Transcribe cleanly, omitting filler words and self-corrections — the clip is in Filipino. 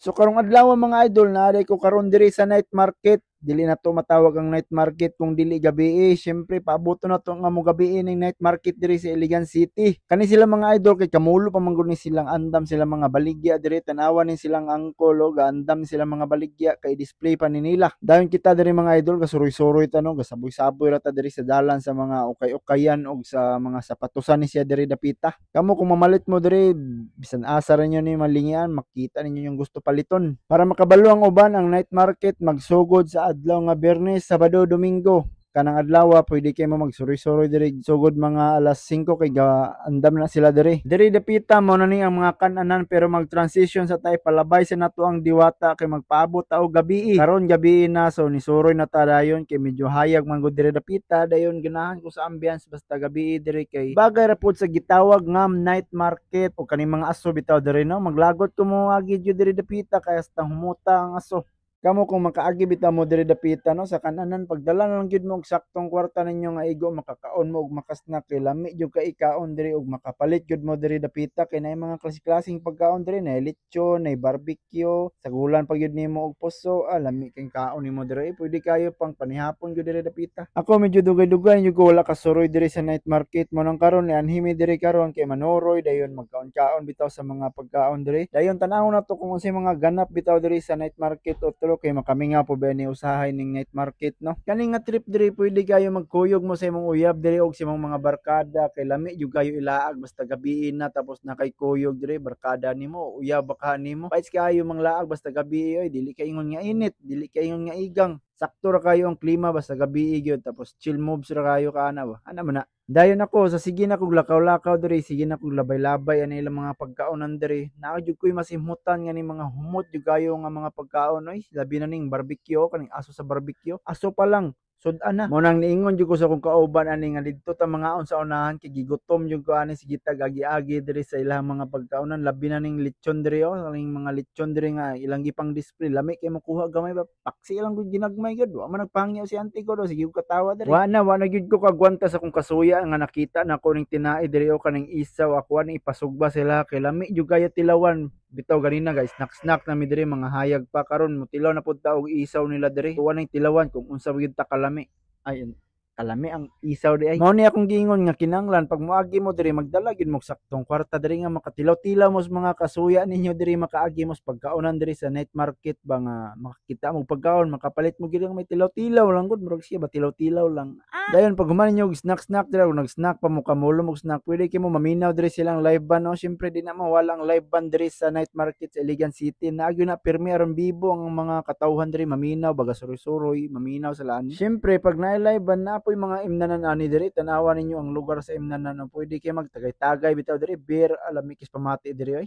So karong adlaw mga idol naaday ko karon diri sa night market. Dili na to matawag ang night market kung dili gabi. Syempre paaboto na to nga mo gabi ning night market diri sa Iligan City. Kani sila mga idol kay kamulo pa man gud ni silang andam sila mga baligya diri tanawan ni silang angkol o gaandam sila mga baligya kay display pa ni nila. Dayon kita diri mga idol kasuroy-suroy ta no gasaboy-saboy ra ta diri sa dalan sa mga ukay-ukayan og sa mga sapatusan ni siya diri dapita. Kamo kung mamalit mo diri bisan asa ra nyo ni malingian makita ninyo yung gusto paliton. Para makabalo ang uban ang night market magsugod sa adlaw nga Biyernes, Sabado, Domingo. Kanang adlaw pwede kay mo magsuri-suroy diri sugod mga alas 5 kay andam na sila diri. Diri dapita mo na ni ang mga kananan pero mag-transition sa tay palabay sa nato ang diwata kay magpaabot ta og gabi. Karon gabi na so nisuroy na ta dayon kay medyo hayag man gud diri dapita dayon ganahan ko sa ambiance basta gabi diri kay bagay ra pud sa gitawag nga night market o kaning mga aso bitaw diri no maglagot ko mo agi jud diri dapita kay hasta humuta ang aso. Kamo kung makaagi bitaw mo diri dapita no sa kananan pagdala lang gyud mo og saktong kwarta ninyo nga igo makakaon mo og makasnack kay lami jud ka ikaon diri og makapalit gyud mo diri dapita kay naay mga klase-klaseng pagkaon diri naay lechon, naay barbecue, sagulan pa gyud nimo og puso, lami kay kaon nimo diri pwede kayo pang panihapon gyud diri dapita. Ako medyo dugay-dugay jud ko wala kasuroy diri sa night market mo nang karon ni anhimi diri karon kay manuroy dayon magkaon-kaon bitaw sa mga pagkaon diri. Dayon tan-awon nato kung unsay mga ganap bitaw diri sa night market o kay makaminga po ba ni usahay ning night market no kani nga trip diri pwede kayo magkuyog mo sa imong uyab diri og sa imong mga barkada kay lami jud kayo ilaag basta gabiin na tapos na kay kuyog diri barkada nimo uyab baka nimo pais kayo manglaag basta gabi oy dili kay ingon nga init dili kay ingon nga igang sakto ra kayo ang klima basta gabi gyud tapos chill moves ra kayo kana ba ana man na dayon ako sa sige na kog lakaw-lakaw diri sige na kog labay-labay ani ilang mga pagkaonan diri naa jud koy masimhutan nga ni mga humot jud kayo nga mga pagkaon oy labi na ning barbecue kaning aso sa barbecue aso pa lang sudan na mo nang niingon jud ko sa kong kauban ani nga didto ta mga sa unahan kay gigutom jud ko ani sige tag agi-agi diri sa ilang mga pagkaonan labi na ning lechon diri ning mga lechon diri nga ilang gipang display lami kay makuha gamay ba paksi lang gud ginagmay gud wa man nagpangyaw si auntie ko do sige ko katawa diri wa na gyud ko kagwanta sa kong kasuya nga nakita na ko ning tinai diri o kaning isaw ako ani ipasugba sila kay lami jud kaya tilawan bitaw ganina guys snack na mi diri mga hayag pa karon mo tilaw na pud ta og isaw nila diri tuwa ning tilawan kung unsa gyud ta kalami ay kalami ang isaw di ay mao ni akong giingon nga kinanglan pag moagi mo diri magdala gyud mo saktong kwarta diri nga makatilaw-tilaw mo sa mga kasuya ninyo diri makaagi mo sa pagkaonan diri sa night market ba nga makakita mo pagkaon makapalit mo gyud may tilaw-tilaw lang gud murag siya ba tilaw-tilaw lang dayon pag human ninyo og snack diri og nag-snack pa mo kamulom og snack pwede kay mo maminaw diri silang live band no syempre di na mawala ang live band diri sa night market sa Iligan City naagyo na pirmi aron bibo ang mga katawhan diri maminaw baga suroy-suroy maminaw sa laan syempre pag naay live band na apoy mga imnanan ani diri tanawa ninyo ang lugar sa imnanan pwede kay magtagay-tagay bitaw diri beer alamikis pamati diri oy